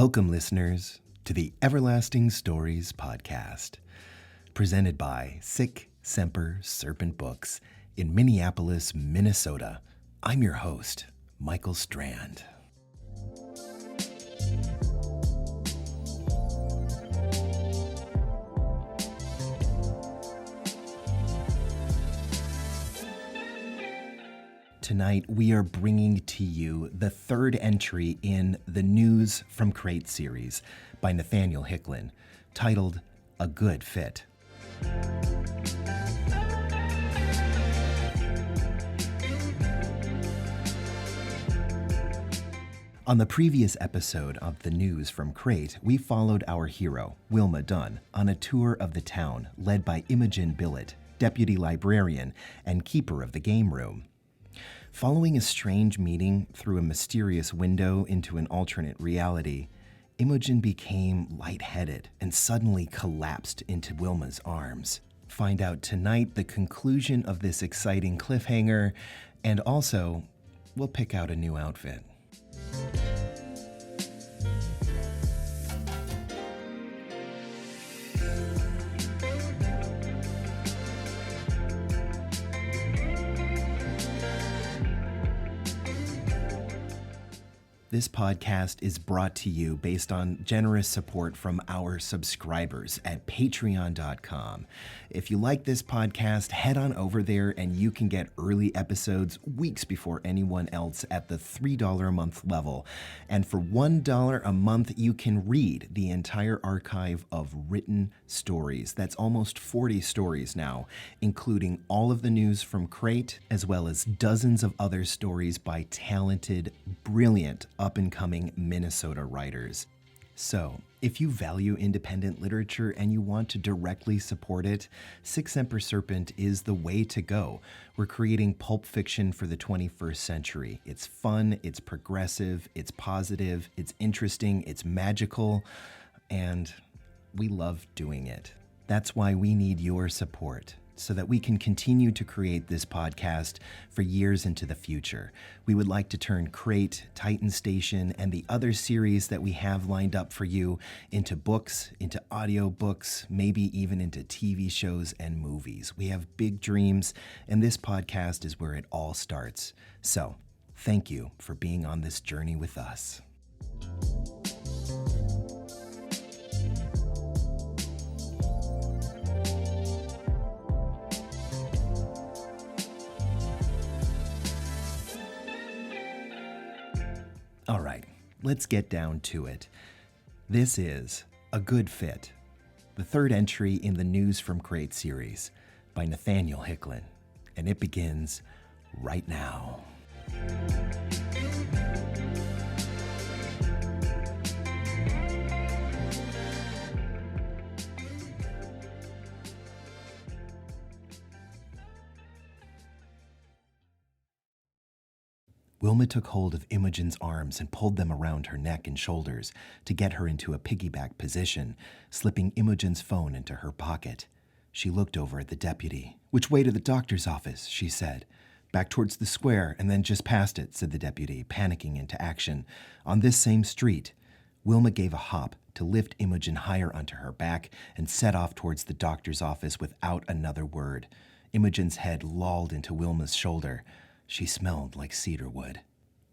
Welcome, listeners, to the Everlasting Stories podcast, presented by Semper, Serpent Books in Minneapolis, Minnesota. I'm your host, Michael Strand. Tonight, we are bringing to you the third entry in the News from Crate series by Nathaniel Hicklin, titled A Good Fit. On the previous episode of the News from Crate, we followed our hero, Wilma Dunn, on a tour of the town led by Imogen Billett, deputy librarian and keeper of the game room. Following a strange meeting through a mysterious window into an alternate reality, Imogen became lightheaded and suddenly collapsed into Wilma's arms. Find out tonight the conclusion of this exciting cliffhanger, and also, we'll pick out a new outfit. This podcast is brought to you based on generous support from our subscribers at patreon.com. If you like this podcast, head on over there and you can get early episodes weeks before anyone else at the $3 a month level. And for $1 a month, you can read the entire archive of written stories. That's almost 40 stories now, including all of the news from Crate, as well as dozens of other stories by talented, brilliant, up-and-coming Minnesota writers. So, if you value independent literature and you want to directly support it, Semper Serpent is the way to go. We're creating pulp fiction for the 21st century. It's fun, it's progressive, it's positive, it's interesting, it's magical, and we love doing it. That's why we need your support, so that we can continue to create this podcast for years into the future. We would like to turn Crate, Titan Station, and the other series that we have lined up for you into books, into audiobooks, maybe even into TV shows and movies. We have big dreams, and this podcast is where it all starts. So, thank you for being on this journey with us. All right, let's get down to it. This is A Good Fit, the third entry in the News from Crate series by Nathaniel Hicklin, and it begins right now. Wilma took hold of Imogen's arms and pulled them around her neck and shoulders to get her into a piggyback position, slipping Imogen's phone into her pocket. She looked over at the deputy. "Which way to the doctor's office?" she said. "Back towards the square and then just past it," said the deputy, panicking into action. "On this same street." Wilma gave a hop to lift Imogen higher onto her back and set off towards the doctor's office without another word. Imogen's head lolled into Wilma's shoulder. She smelled like cedar wood.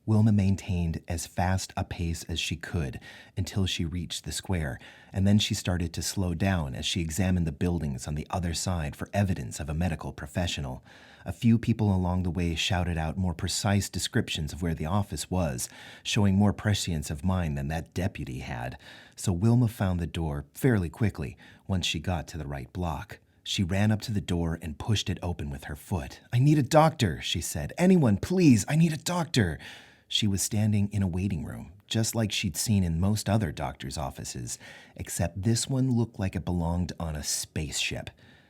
Wilma maintained as fast a pace as she could until she reached the square, and then she started to slow down as she examined the buildings on the other side for evidence of a medical professional. A few people along the way shouted out more precise descriptions of where the office was, showing more prescience of mind than that deputy had, so Wilma found the door fairly quickly once she got to the right block. She ran up to the door and pushed it open with her foot. "I need a doctor," she said. "Anyone, please, I need a doctor." She was standing in a waiting room, just like she'd seen in most other doctors' offices, except this one looked like it belonged on a spaceship.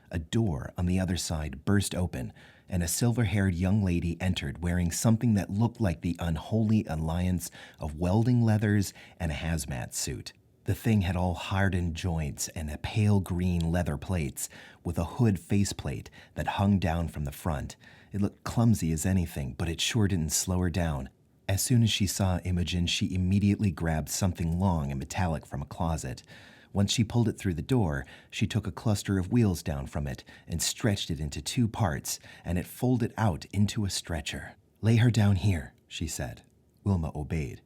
A door on the other side burst open, and a silver-haired young lady entered wearing something that looked like the unholy alliance of welding leathers and a hazmat suit. The thing had all hardened joints and a pale green leather plates with a hood faceplate that hung down from the front. It looked clumsy as anything, but it sure didn't slow her down. As soon as she saw Imogen, she immediately grabbed something long and metallic from a closet. Once she pulled it through the door, she took a cluster of wheels down from it and stretched it into two parts, and it folded out into a stretcher. "Lay her down here," she said. Wilma obeyed.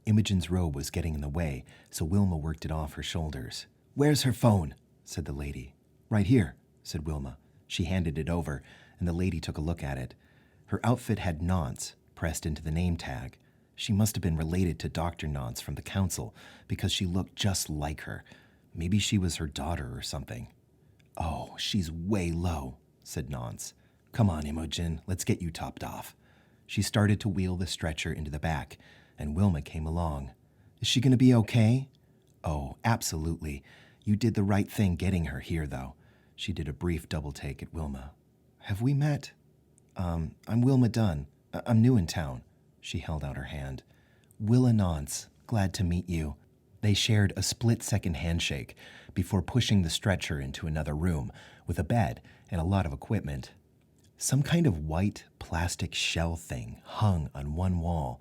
Imogen's robe was getting in the way, so Wilma worked it off her shoulders. "Where's her phone?" said the lady. "Right here," said Wilma. She handed it over, and the lady took a look at it. Her outfit had Nance pressed into the name tag. She must have been related to Dr. Nance from the council because she looked just like her. Maybe she was her daughter or something. "Oh, she's way low," said Nance. "Come on, Imogen, let's get you topped off." She started to wheel the stretcher into the back, and Wilma came along. "Is she going to be okay?" "Oh, absolutely. You did the right thing getting her here, though." She did a brief double take at Wilma. "Have we met?" I'm Wilma Dunn. I'm new in town." She held out her hand. "Willa Nance, glad to meet you." They shared a split-second handshake before pushing the stretcher into another room with a bed and a lot of equipment. Some kind of white plastic shell thing hung on one wall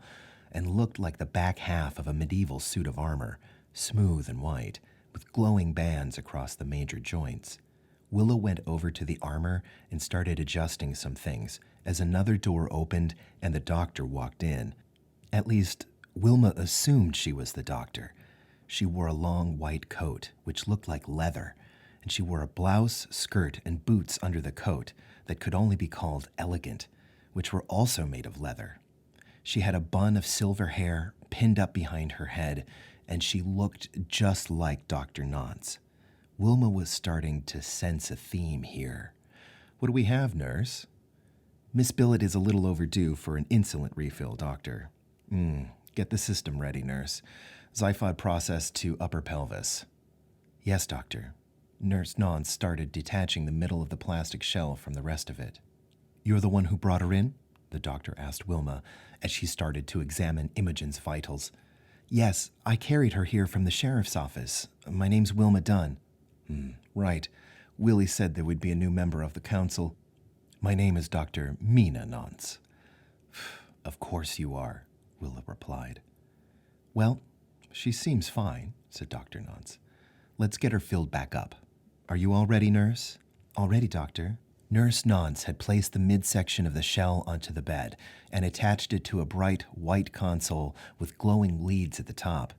and looked like the back half of a medieval suit of armor, smooth and white, with glowing bands across the major joints. Willa went over to the armor and started adjusting some things as another door opened and the doctor walked in. At least, Wilma assumed she was the doctor. She wore a long white coat, which looked like leather, and she wore a blouse, skirt, and boots under the coat that could only be called elegant, which were also made of leather. She had a bun of silver hair pinned up behind her head, and she looked just like Dr. Nance. Wilma was starting to sense a theme here. "What do we have, nurse?" "Miss Billet is a little overdue for an insulin refill, doctor." Get the system ready, nurse. Sci-fi process to upper pelvis." "Yes, doctor." Nurse Nance started detaching the middle of the plastic shell from the rest of it. "You're the one who brought her in?" the doctor asked Wilma as she started to examine Imogen's vitals. "Yes, I carried her here from the sheriff's office. My name's Wilma Dunn." Right. Willie said there would be a new member of the council." "My name is Dr. Mina Nance." "Of course you are," Willa replied. "Well, she seems fine," said Dr. Nance. "Let's get her filled back up. Are you all ready, nurse?" "All ready, doctor." Nurse Nance had placed the midsection of the shell onto the bed and attached it to a bright white console with glowing leads at the top.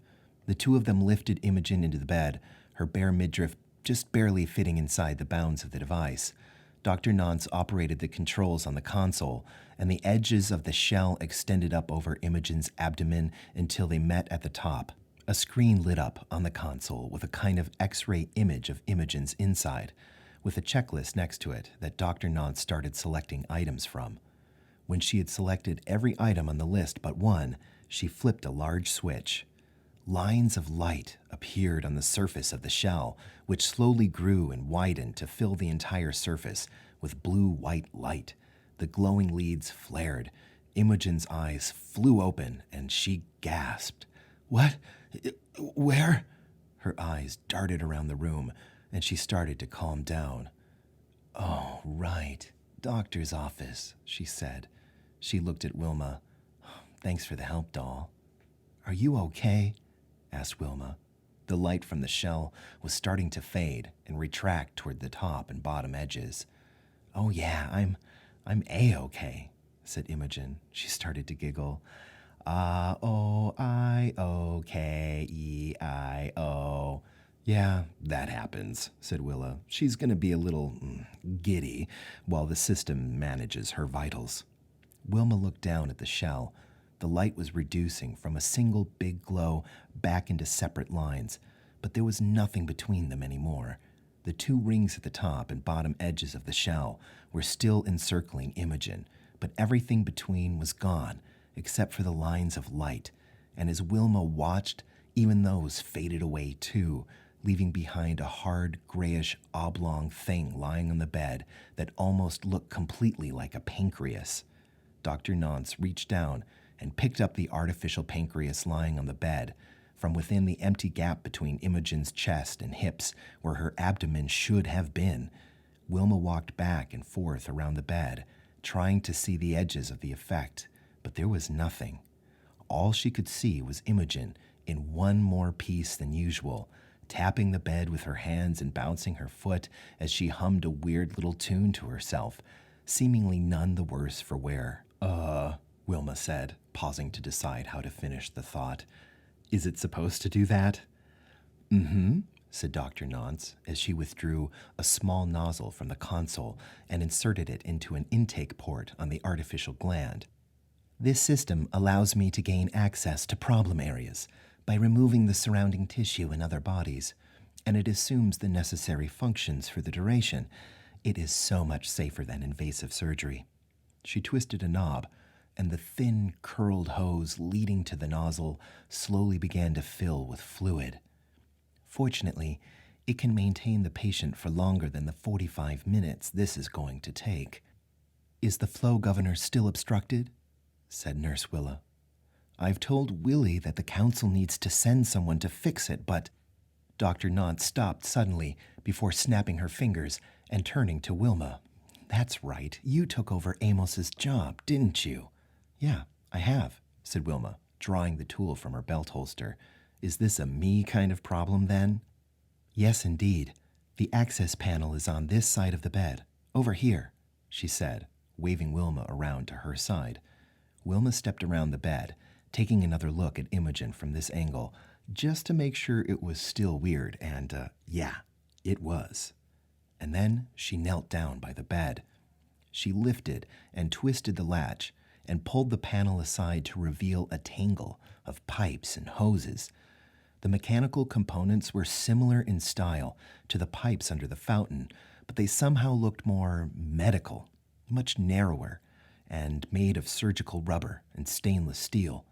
The two of them lifted Imogen into the bed, her bare midriff just barely fitting inside the bounds of the device. Dr. Nance operated the controls on the console, and the edges of the shell extended up over Imogen's abdomen until they met at the top. A screen lit up on the console with a kind of X-ray image of Imogen's inside, with a checklist next to it that Dr. Nance started selecting items from. When she had selected every item on the list but one, she flipped a large switch. Lines of light appeared on the surface of the shell, which slowly grew and widened to fill the entire surface with blue-white light. The glowing leads flared. Imogen's eyes flew open, and she gasped. "What? Where?" Her eyes darted around the room, and she started to calm down. "Oh, right. Doctor's office," she said. She looked at Wilma. "Thanks for the help, doll." "Are you okay?" asked Wilma. The light from the shell was starting to fade and retract toward the top and bottom edges. "Oh yeah, I'm A-okay," said Imogen. She started to giggle. "A-O-I-O-K-E-I-O." "Yeah, that happens," said Willa. "She's going to be a little giddy while the system manages her vitals." Wilma looked down at the shell. The light was reducing from a single big glow back into separate lines, but there was nothing between them anymore. The two rings at the top and bottom edges of the shell were still encircling Imogen, but everything between was gone, except for the lines of light, and as Wilma watched, even those faded away too, leaving behind a hard, grayish, oblong thing lying on the bed that almost looked completely like a pancreas. Dr. Nance reached down and picked up the artificial pancreas lying on the bed. From within the empty gap between Imogen's chest and hips, where her abdomen should have been, Wilma walked back and forth around the bed, trying to see the edges of the effect, but there was nothing. all she could see was Imogen in one more piece than usual, tapping the bed with her hands and bouncing her foot as she hummed a weird little tune to herself, seemingly none the worse for wear. Wilma said, pausing to decide how to finish the thought. Is it supposed to do that? Mm-hmm, said Dr. Nance as she withdrew a small nozzle from the console and inserted it into an intake port on the artificial gland. This system allows me to gain access to problem areas by removing the surrounding tissue in other bodies, and it assumes the necessary functions for the duration. It is so much safer than invasive surgery. She twisted a knob, and the thin, curled hose leading to the nozzle slowly began to fill with fluid. Fortunately, it can maintain the patient for longer than the 45 minutes this is going to take. Is the flow governor still obstructed? Said Nurse Willa. I've told Willie that the council needs to send someone to fix it, but... Dr. Nance stopped suddenly before snapping her fingers and turning to Wilma. That's right, you took over Amos's job, didn't you? Yeah, I have, said Wilma, drawing the tool from her belt holster. Is this a me kind of problem, then? Yes, indeed. The access panel is on this side of the bed. Over here, she said, waving Wilma around to her side. Wilma stepped around the bed, taking another look at Imogen from this angle, just to make sure it was still weird, and, yeah, it was. And then she knelt down by the bed. She lifted and twisted the latch and pulled the panel aside to reveal a tangle of pipes and hoses. The mechanical components were similar in style to the pipes under the fountain, but they somehow looked more medical, much narrower, and made of surgical rubber and stainless steel.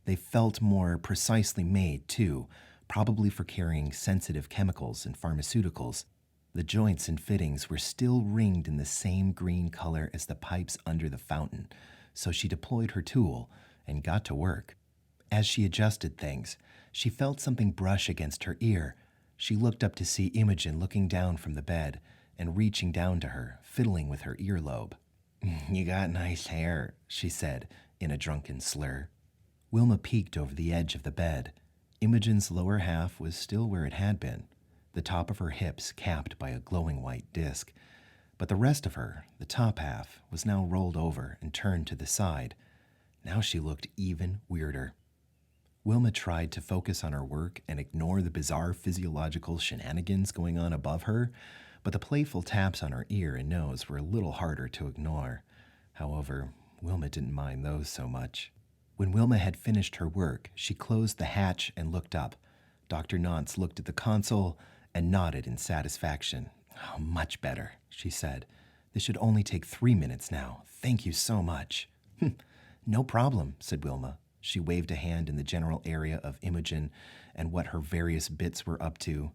They felt more precisely made, too, probably for carrying sensitive chemicals and pharmaceuticals. The joints and fittings were still ringed in the same green color as the pipes under the fountain, so she deployed her tool and got to work. As she adjusted things, she felt something brush against her ear. She looked up to see Imogen looking down from the bed and reaching down to her, fiddling with her earlobe. You got nice hair, she said in a drunken slur. Wilma peeked over the edge of the bed. Imogen's lower half was still where it had been, the top of her hips capped by a glowing white disc. But the rest of her, the top half, was now rolled over and turned to the side. Now she looked even weirder. Wilma tried to focus on her work and ignore the bizarre physiological shenanigans going on above her, but the playful taps on her ear and nose were a little harder to ignore. However, Wilma didn't mind those so much. When Wilma had finished her work, she closed the hatch and looked up. Dr. Nance looked at the console and nodded in satisfaction. Oh, much better, she said. This should only take 3 minutes now. Thank you so much. No problem, said Wilma. She waved a hand in the general area of Imogen and what her various bits were up to.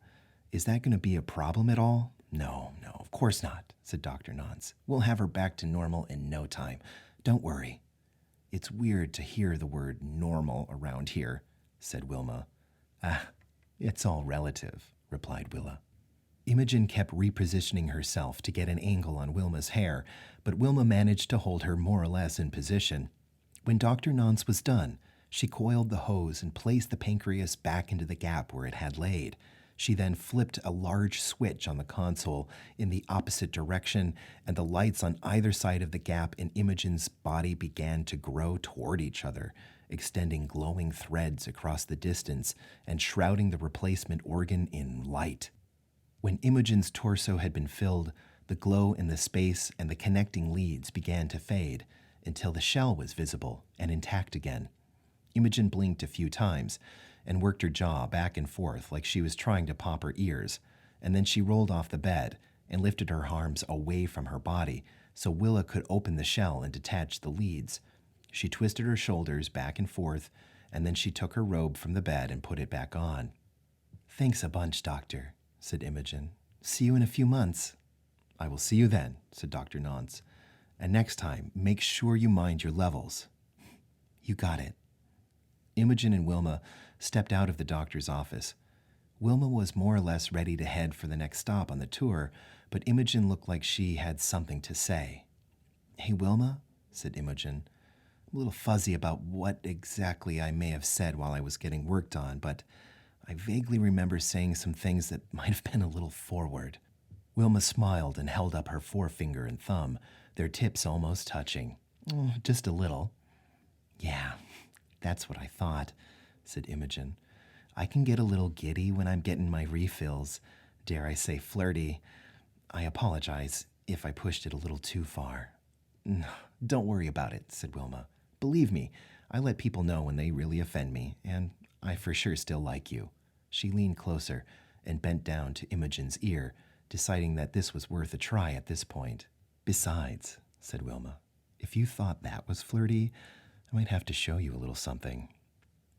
Is that going to be a problem at all? No, of course not, said Dr. Nance. We'll have her back to normal in no time. Don't worry. It's weird to hear the word normal around here, said Wilma. It's all relative, replied Willa. Imogen kept repositioning herself to get an angle on Wilma's hair, but Wilma managed to hold her more or less in position. When Dr. Nance was done, she coiled the hose and placed the pancreas back into the gap where it had laid. She then flipped a large switch on the console in the opposite direction, and the lights on either side of the gap in Imogen's body began to grow toward each other, extending glowing threads across the distance and shrouding the replacement organ in light. When Imogen's torso had been filled, the glow in the space and the connecting leads began to fade until the shell was visible and intact again. Imogen blinked a few times and worked her jaw back and forth like she was trying to pop her ears, and then she rolled off the bed and lifted her arms away from her body so Willa could open the shell and detach the leads. She twisted her shoulders back and forth, and then she took her robe from the bed and put it back on. Thanks a bunch, Doctor, said Imogen. See you in a few months. I will see you then, said Dr. Nance. And next time, make sure you mind your levels. You got it. Imogen and Wilma stepped out of the doctor's office. Wilma was more or less ready to head for the next stop on the tour, but Imogen looked like she had something to say. Hey, Wilma, said Imogen. I'm a little fuzzy about what exactly I may have said while I was getting worked on, but I vaguely remember saying some things that might have been a little forward. Wilma smiled and held up her forefinger and thumb, their tips almost touching. "Oh, just a little." "Yeah, that's what I thought," said Imogen. "I can get a little giddy when I'm getting my refills. Dare I say flirty. I apologize if I pushed it a little too far." "Don't worry about it," said Wilma. "Believe me, I let people know when they really offend me, and I for sure still like you." She leaned closer and bent down to Imogen's ear, deciding that this was worth a try at this point. "Besides," said Wilma, "if you thought that was flirty, I might have to show you a little something."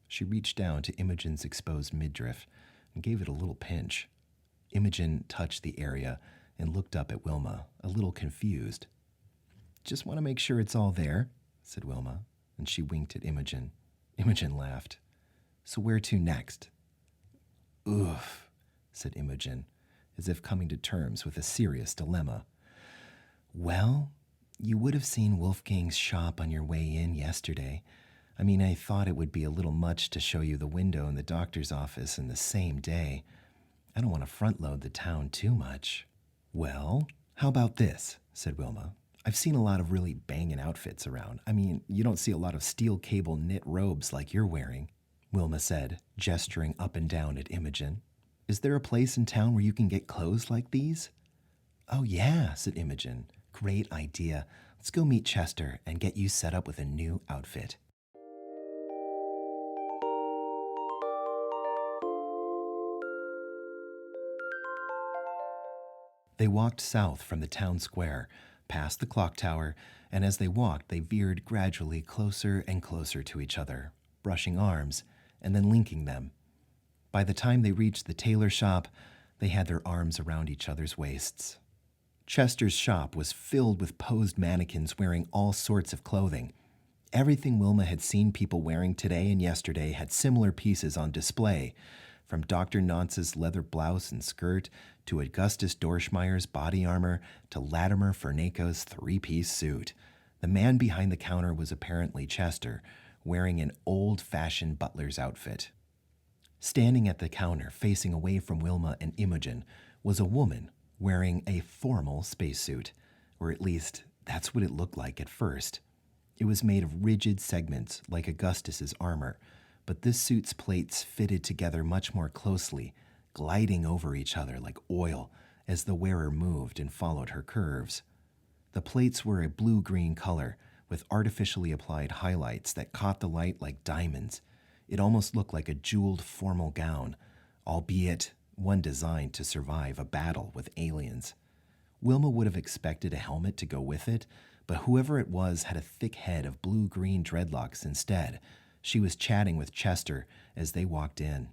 She reached down to Imogen's exposed midriff and gave it a little pinch. Imogen touched the area and looked up at Wilma, a little confused. "Just want to make sure it's all there," said Wilma, and she winked at Imogen. Imogen laughed. "So where to next?" "Oof," said Imogen, as if coming to terms with a serious dilemma. "Well, you would have seen Wolfgang's shop on your way in yesterday. I mean, I thought it would be a little much to show you the window and the doctor's office in the same day. I don't want to front-load the town too much." "Well, how about this?" said Wilma. "I've seen a lot of really banging outfits around. I mean, you don't see a lot of steel cable knit robes like you're wearing," Wilma said, gesturing up and down at Imogen. "Is there a place in town where you can get clothes like these?" "Oh, yeah," said Imogen. "Great idea. Let's go meet Chester and get you set up with a new outfit." They walked south from the town square, past the clock tower, and as they walked, they veered gradually closer and closer to each other, brushing arms and then linking them. By the time they reached the tailor shop, they had their arms around each other's waists. Chester's shop was filled with posed mannequins wearing all sorts of clothing. Everything Wilma had seen people wearing today and yesterday had similar pieces on display, from Dr. Nance's leather blouse and skirt to Augustus Dorschmeyer's body armor to Latimer Fernaco's three-piece suit. The man behind the counter was apparently Chester, wearing an old-fashioned butler's outfit. Standing at the counter, facing away from Wilma and Imogen, was a woman wearing a formal spacesuit, or at least that's what it looked like at first. It was made of rigid segments like Augustus's armor, but this suit's plates fitted together much more closely, gliding over each other like oil as the wearer moved and followed her curves. The plates were a blue-green color with artificially applied highlights that caught the light like diamonds. It almost looked like a jeweled formal gown, albeit one designed to survive a battle with aliens. Wilma would have expected a helmet to go with it, but whoever it was had a thick head of blue-green dreadlocks instead. She was chatting with Chester as they walked in.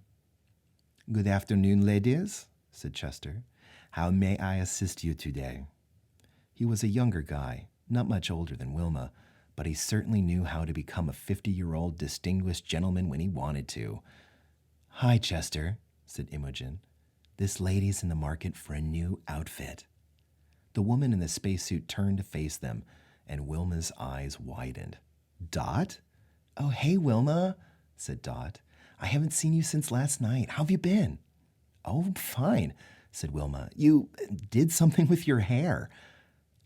"Good afternoon, ladies," said Chester. "How may I assist you today?" He was a younger guy, not much older than Wilma, but he certainly knew how to become a 50-year-old distinguished gentleman when he wanted to. "Hi, Chester," said Imogen. "This lady's in the market for a new outfit." The woman in the spacesuit turned to face them, and Wilma's eyes widened. "Dot?" "Oh, hey, Wilma," said Dot. "I haven't seen you since last night. How have you been?" "Oh, fine," said Wilma. "You did something with your hair."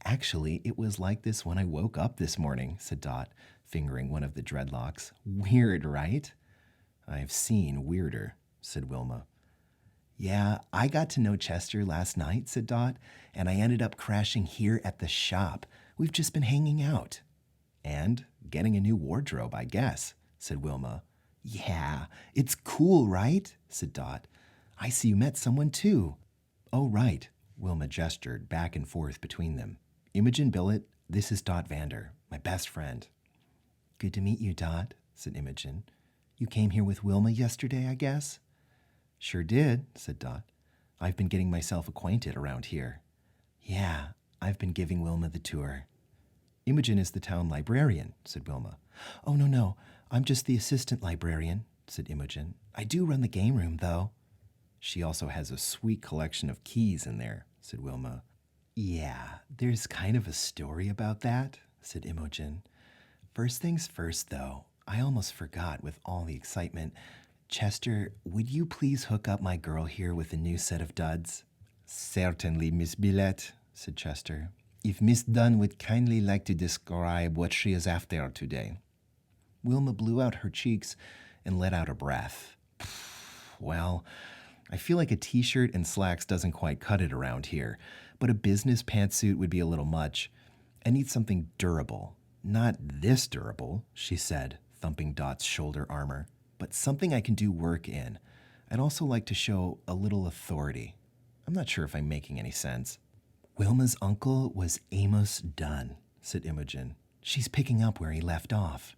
"Actually, it was like this when I woke up this morning," said Dot, fingering one of the dreadlocks. "Weird, right?" "I've seen weirder," said Wilma. "Yeah, I got to know Chester last night," said Dot, "and I ended up crashing here at the shop. We've just been hanging out." "And getting a new wardrobe, I guess," said Wilma. "Yeah, it's cool, right?" said Dot. "I see you met someone, too." "Oh, right," Wilma gestured back and forth between them. "Imogen Billet, this is Dot Vander, my best friend." "Good to meet you, Dot," said Imogen. "You came here with Wilma yesterday, I guess?" "Sure did," said Dot. "I've been getting myself acquainted around here." "Yeah, I've been giving Wilma the tour." "Imogen is the town librarian," said Wilma. "Oh, no, I'm just the assistant librarian," said Imogen. "I do run the game room, though." "She also has a sweet collection of keys in there," said Wilma. "Yeah, there's kind of a story about that," said Imogen. First things first, though, I almost forgot with all the excitement. Chester, would you please hook up my girl here with a new set of duds? Certainly, Miss Billette, said Chester. If Miss Dunn would kindly like to describe what she is after today. Wilma blew out her cheeks and let out a breath. Well, I feel like a t-shirt and slacks doesn't quite cut it around here, but a business pantsuit would be a little much. I need something durable. Not this durable, she said, thumping Dot's shoulder armor, but something I can do work in. I'd also like to show a little authority. I'm not sure if I'm making any sense. Wilma's uncle was Amos Dunn, said Imogen. She's picking up where he left off.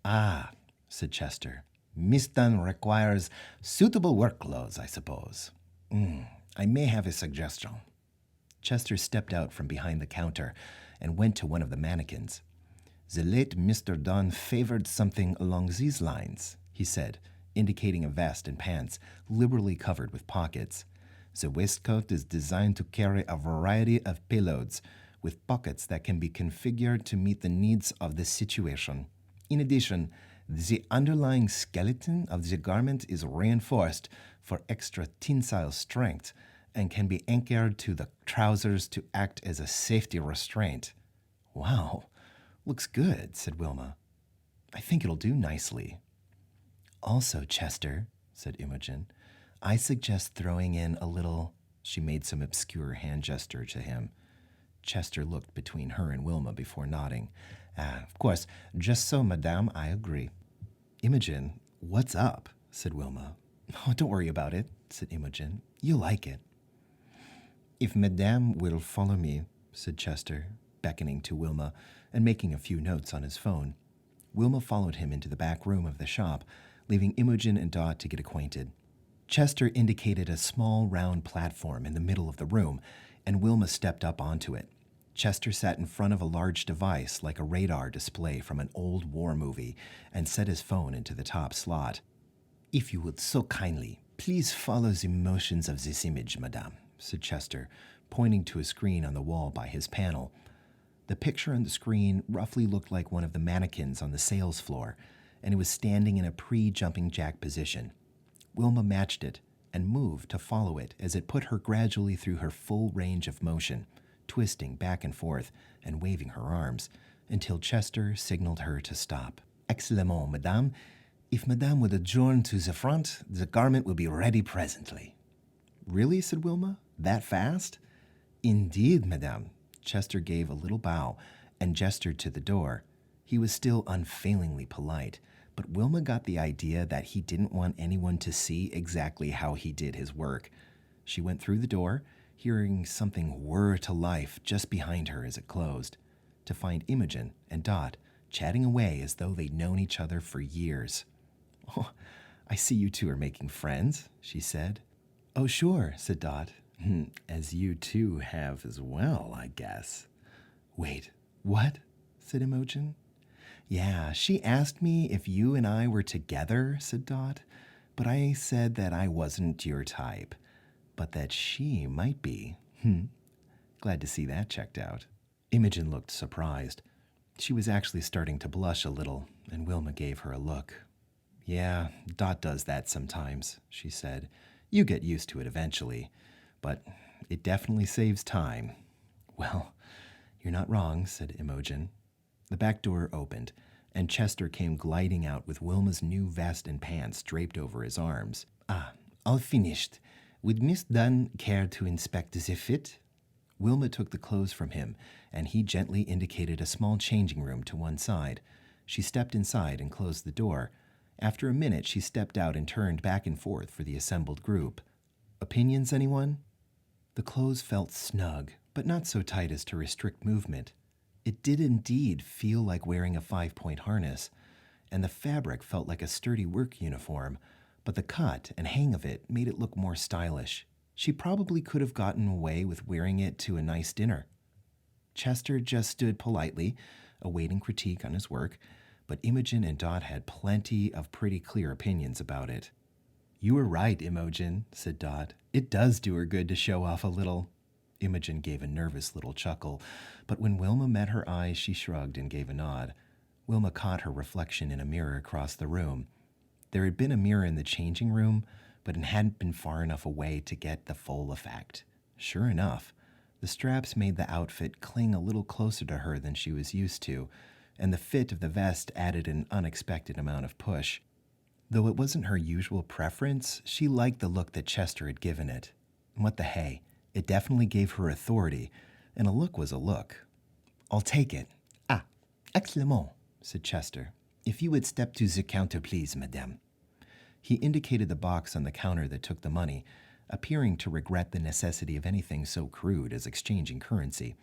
Ah, said Chester. Miss Dunn requires suitable work clothes, I suppose. I may have a suggestion. Chester stepped out from behind the counter and went to one of the mannequins. The late Mr. Dunn favored something along these lines, he said, indicating a vest and pants liberally covered with pockets. The waistcoat is designed to carry a variety of payloads with pockets that can be configured to meet the needs of the situation. In addition, the underlying skeleton of the garment is reinforced for extra tensile strength and can be anchored to the trousers to act as a safety restraint. Wow, looks good, said Wilma. I think it'll do nicely. Also, Chester, said Imogen, I suggest throwing in a little... She made some obscure hand gesture to him. Chester looked between her and Wilma before nodding. Of course, just so, madame, I agree. Imogen, what's up? Said Wilma. Oh, don't worry about it, said Imogen. You'll like it. If madame will follow me, said Chester, beckoning to Wilma and making a few notes on his phone. Wilma followed him into the back room of the shop, leaving Imogen and Dot to get acquainted. Chester indicated a small round platform in the middle of the room, and Wilma stepped up onto it. Chester sat in front of a large device like a radar display from an old war movie and set his phone into the top slot. If you would so kindly, please follow the motions of this image, madame, said Chester, pointing to a screen on the wall by his panel. The picture on the screen roughly looked like one of the mannequins on the sales floor, and it was standing in a pre-jumping jack position. Wilma matched it and moved to follow it as it put her gradually through her full range of motion, twisting back and forth and waving her arms, until Chester signaled her to stop. Excellent, madame. If madame would adjourn to the front, the garment will be ready presently. Really, said Wilma? That fast? Indeed, madame. Chester gave a little bow and gestured to the door. He was still unfailingly polite, but Wilma got the idea that he didn't want anyone to see exactly how he did his work. She went through the door, hearing something whir to life just behind her as it closed, to find Imogen and Dot chatting away as though they'd known each other for years. Oh, I see you two are making friends, she said. Oh, sure, said Dot. As you two have as well, I guess. Wait, what? Said Imogen. Yeah, she asked me if you and I were together, said Dot, but I said that I wasn't your type, but that she might be. Glad to see that checked out. Imogen looked surprised. She was actually starting to blush a little, and Wilma gave her a look. Yeah, Dot does that sometimes, she said. You get used to it eventually, but it definitely saves time. Well, you're not wrong, said Imogen. The back door opened, and Chester came gliding out with Wilma's new vest and pants draped over his arms. All finished. Would Miss Dunn care to inspect the fit? Wilma took the clothes from him, and he gently indicated a small changing room to one side. She stepped inside and closed the door. After a minute, she stepped out and turned back and forth for the assembled group. Opinions, anyone? The clothes felt snug, but not so tight as to restrict movement. It did indeed feel like wearing a 5-point harness, and the fabric felt like a sturdy work uniform, but the cut and hang of it made it look more stylish. She probably could have gotten away with wearing it to a nice dinner. Chester just stood politely, awaiting critique on his work, but Imogen and Dot had plenty of pretty clear opinions about it. You were right, Imogen, said Dot. It does do her good to show off a little. Imogen gave a nervous little chuckle, but when Wilma met her eyes, she shrugged and gave a nod. Wilma caught her reflection in a mirror across the room. There had been a mirror in the changing room, but it hadn't been far enough away to get the full effect. Sure enough, the straps made the outfit cling a little closer to her than she was used to, and the fit of the vest added an unexpected amount of push. Though it wasn't her usual preference, she liked the look that Chester had given it. What the hey, it definitely gave her authority, and a look was a look. I'll take it. Ah, excellent, said Chester. If you would step to the counter, please, madame. He indicated the box on the counter that took the money, appearing to regret the necessity of anything so crude as exchanging currency.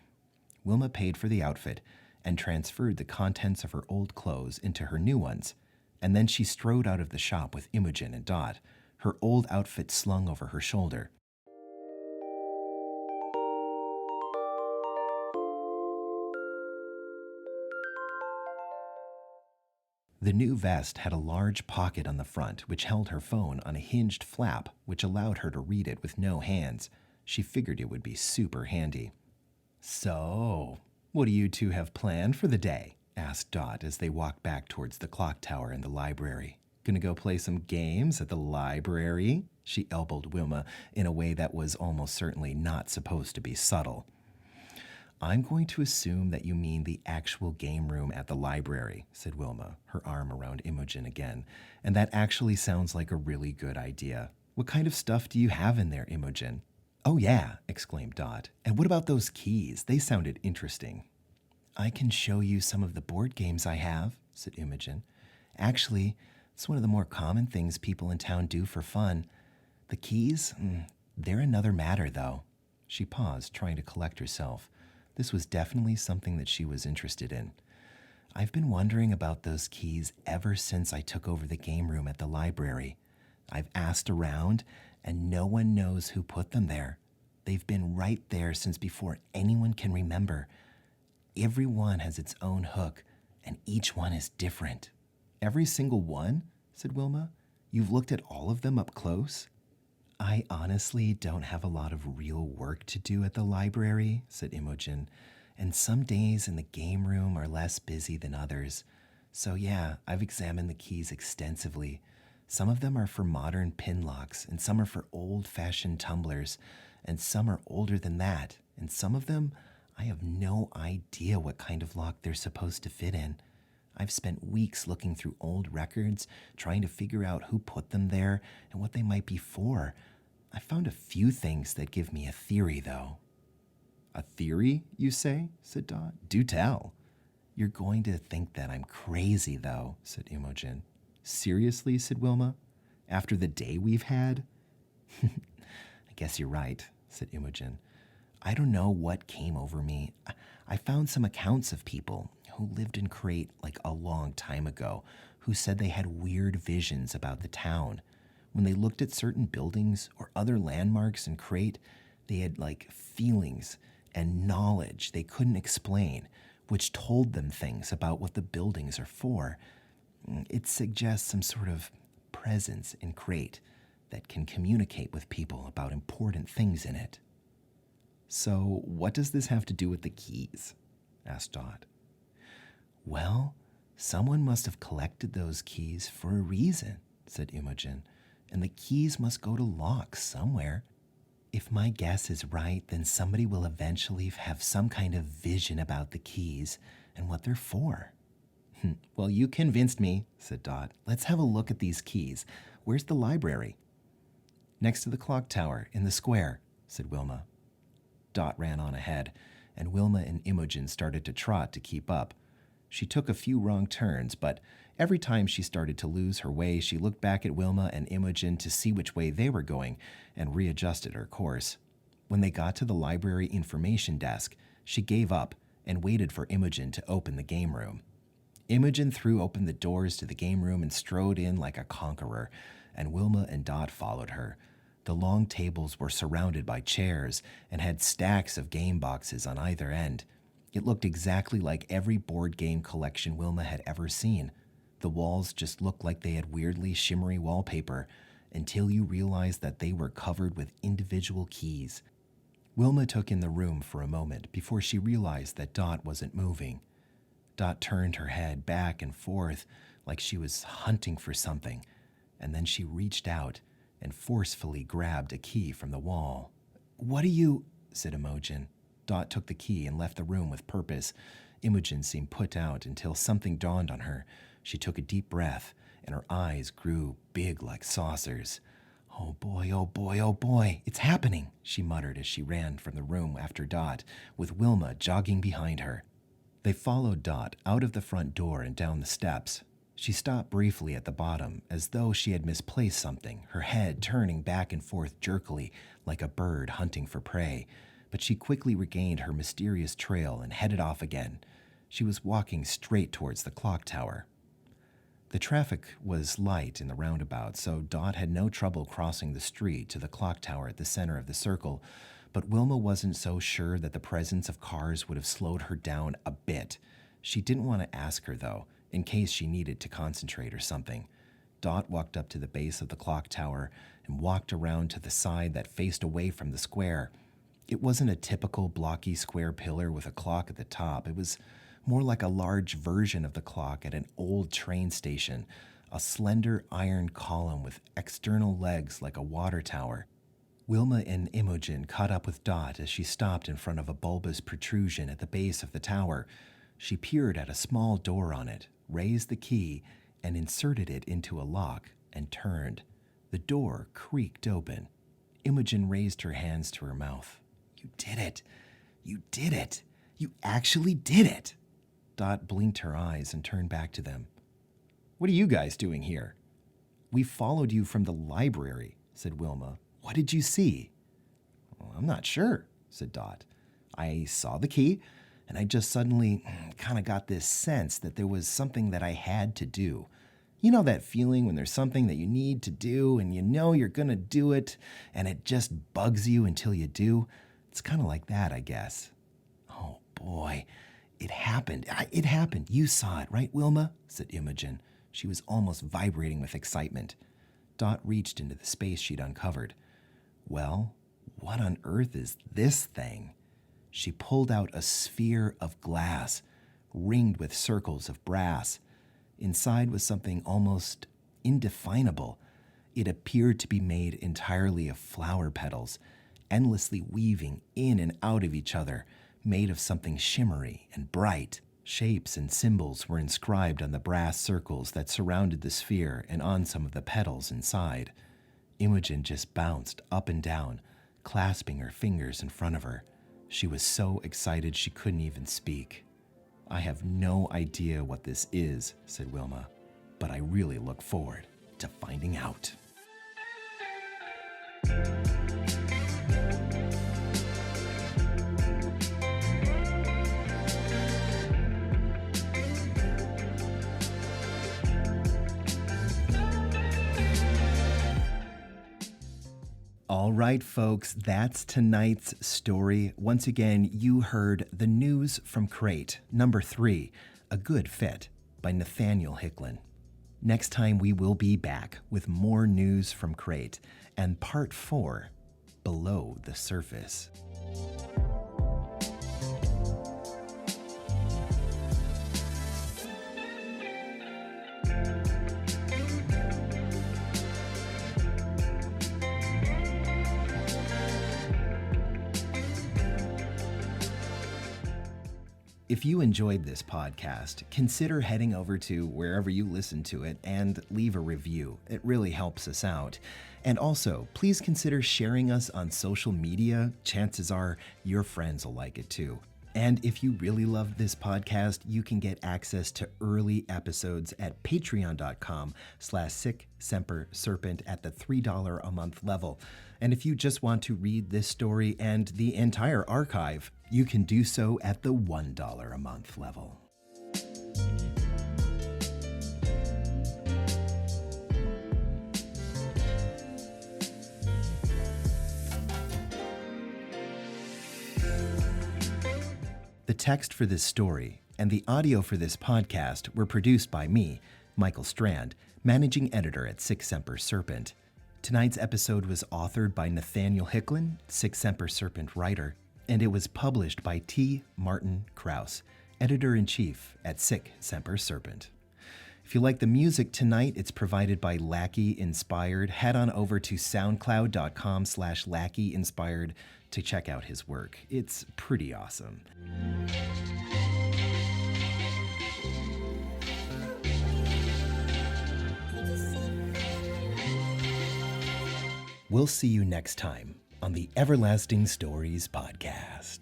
Wilma paid for the outfit and transferred the contents of her old clothes into her new ones, and then she strode out of the shop with Imogen and Dot, her old outfit slung over her shoulder. The new vest had a large pocket on the front which held her phone on a hinged flap which allowed her to read it with no hands. She figured it would be super handy. So, what do you two have planned for the day? Asked Dot as they walked back towards the clock tower and the library. Gonna go play some games at the library? She elbowed Wilma in a way that was almost certainly not supposed to be subtle. I'm going to assume that you mean the actual game room at the library, said Wilma, her arm around Imogen again. And that actually sounds like a really good idea. What kind of stuff do you have in there, Imogen? Oh yeah, exclaimed Dot. And what about those keys? They sounded interesting. I can show you some of the board games I have, said Imogen. Actually, it's one of the more common things people in town do for fun. The keys? They're another matter, though. She paused, trying to collect herself. This was definitely something that she was interested in. I've been wondering about those keys ever since I took over the game room at the library. I've asked around, and no one knows who put them there. They've been right there since before anyone can remember. Every one has its own hook, and each one is different. Every single one? Said Wilma. You've looked at all of them up close? I honestly don't have a lot of real work to do at the library, said Imogen, and some days in the game room are less busy than others. So yeah, I've examined the keys extensively. Some of them are for modern pin locks, and some are for old-fashioned tumblers, and some are older than that, and some of them, I have no idea what kind of lock they're supposed to fit in. I've spent weeks looking through old records, trying to figure out who put them there and what they might be for. I found a few things that give me a theory, though. A theory, you say? Said Dot. Do tell. You're going to think that I'm crazy, though, said Imogen. Seriously, said Wilma? After the day we've had? I guess you're right, said Imogen. I don't know what came over me. I found some accounts of people who lived in Crate like a long time ago who said they had weird visions about the town. When they looked at certain buildings or other landmarks in Crate, they had like feelings and knowledge they couldn't explain, which told them things about what the buildings are for. It suggests some sort of presence in Crate that can communicate with people about important things in it. So, what does this have to do with the keys? Asked Dot. Well, someone must have collected those keys for a reason, said Imogen, and the keys must go to locks somewhere. If my guess is right, then somebody will eventually have some kind of vision about the keys and what they're for. Well, you convinced me, said Dot. Let's have a look at these keys. Where's the library? Next to the clock tower, in the square, said Wilma. Dot ran on ahead, and Wilma and Imogen started to trot to keep up. She took a few wrong turns, but every time she started to lose her way, she looked back at Wilma and Imogen to see which way they were going and readjusted her course. When they got to the library information desk, she gave up and waited for Imogen to open the game room. Imogen threw open the doors to the game room and strode in like a conqueror, and Wilma and Dot followed her. The long tables were surrounded by chairs and had stacks of game boxes on either end. It looked exactly like every board game collection Wilma had ever seen. The walls just looked like they had weirdly shimmery wallpaper until you realized that they were covered with individual keys. Wilma took in the room for a moment before she realized that Dot wasn't moving. Dot turned her head back and forth like she was hunting for something, and then she reached out and forcefully grabbed a key from the wall. "What are you?" said Imogen. Dot took the key and left the room with purpose. Imogen seemed put out until something dawned on her. She took a deep breath, and her eyes grew big like saucers. "Oh boy, oh boy, oh boy, it's happening," she muttered as she ran from the room after Dot, with Wilma jogging behind her. They followed Dot out of the front door and down the steps. She stopped briefly at the bottom, as though she had misplaced something, her head turning back and forth jerkily like a bird hunting for prey. But she quickly regained her mysterious trail and headed off again. She was walking straight towards the clock tower. The traffic was light in the roundabout, so Dot had no trouble crossing the street to the clock tower at the center of the circle, but Wilma wasn't so sure that the presence of cars would have slowed her down a bit. She didn't want to ask her, though, in case she needed to concentrate or something. Dot walked up to the base of the clock tower and walked around to the side that faced away from the square. It wasn't a typical blocky square pillar with a clock at the top. It was more like a large version of the clock at an old train station, a slender iron column with external legs like a water tower. Wilma and Imogen caught up with Dot as she stopped in front of a bulbous protrusion at the base of the tower. She peered at a small door on it, raised the key, and inserted it into a lock, and turned. The door creaked open. Imogen raised her hands to her mouth. "You did it! You did it! You actually did it!" Dot blinked her eyes and turned back to them. "What are you guys doing here?" "We followed you from the library," said Wilma. "What did you see?" "Well, I'm not sure," said Dot. "I saw the key, and I just suddenly kind of got this sense that there was something that I had to do. You know that feeling when there's something that you need to do, and you know you're going to do it, and it just bugs you until you do? It's kind of like that, I guess." "Oh, boy. It happened. It happened. You saw it, right, Wilma?" said Imogen. She was almost vibrating with excitement. Dot reached into the space she'd uncovered. "Well, what on earth is this thing?" She pulled out a sphere of glass, ringed with circles of brass. Inside was something almost indefinable. It appeared to be made entirely of flower petals, endlessly weaving in and out of each other, made of something shimmery and bright. Shapes and symbols were inscribed on the brass circles that surrounded the sphere and on some of the petals inside. Imogen just bounced up and down, clasping her fingers in front of her. She was so excited she couldn't even speak. "I have no idea what this is," said Wilma, "but I really look forward to finding out." All right, folks, that's tonight's story. Once again, you heard The News from Crate, number 3, A Good Fit, by Nathaniel Hicklin. Next time, we will be back with more news from Crate and part 4, Below the Surface. If you enjoyed this podcast, consider heading over to wherever you listen to it and leave a review. It really helps us out. And also, please consider sharing us on social media. Chances are your friends will like it too. And if you really love this podcast, you can get access to early episodes at patreon.com/SickSemperSerpent at the $3 a month level. And if you just want to read this story and the entire archive, you can do so at the $1 a month level. The text for this story and the audio for this podcast were produced by me, Michael Strand, managing editor at Sic Semper Serpent. Tonight's episode was authored by Nathaniel Hicklin, Sic Semper Serpent writer, and it was published by T. Martin Krause, editor-in-chief at Sic Semper Serpent. If you like the music tonight, it's provided by Lackey Inspired. Head on over to soundcloud.com/Lackey Inspired to check out his work. It's pretty awesome. We'll see you next time on the Everlasting Stories podcast.